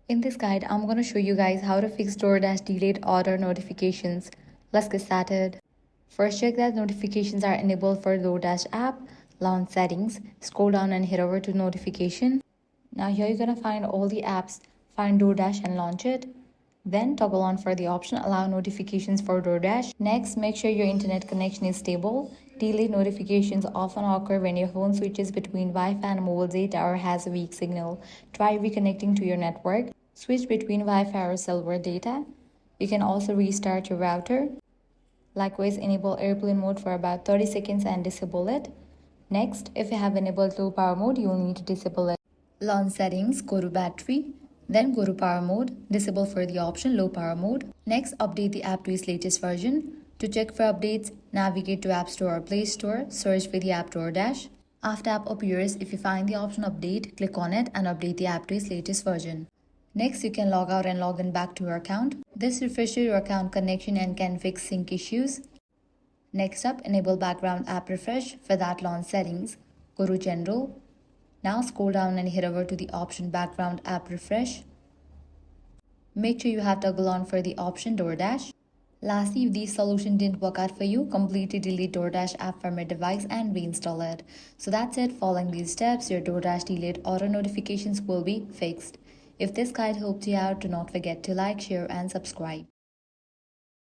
In this guide, I'm going to show you guys how to fix DoorDash delayed order notifications. Let's get started. First, check that notifications are enabled for DoorDash app. Launch settings. Scroll down and head over to notification. Now here you're going to find all the apps. Find DoorDash and launch it. Then toggle on for the option allow notifications for DoorDash. Next, make sure your internet connection is stable. Delayed notifications often occur when your phone switches between Wi-Fi and mobile data or has a weak signal. Try reconnecting to your network. Switch between Wi-Fi or cellular data. You can also restart your router. Likewise, enable airplane mode for about 30 seconds and disable it. Next, if you have enabled low power mode, you will need to disable it. Launch settings, go to battery. Then go to power mode, disable for the option low power mode. Next, update the app to its latest version. To check for updates, navigate to App Store or Play Store, search for the app DoorDash. After app appears, if you find the option update, click on it and update the app to its latest version. Next, you can log out and log in back to your account. This refreshes your account connection and can fix sync issues. Next up, enable background app refresh. For that, launch settings. Go to General. Now scroll down and head over to the option background app refresh. Make sure you have toggle on for the option DoorDash. Lastly, if this solution didn't work out for you, completely delete DoorDash app from your device and reinstall it. So that's it. Following these steps, your DoorDash delayed order notifications will be fixed. If this guide helped you out, do not forget to like, share and subscribe.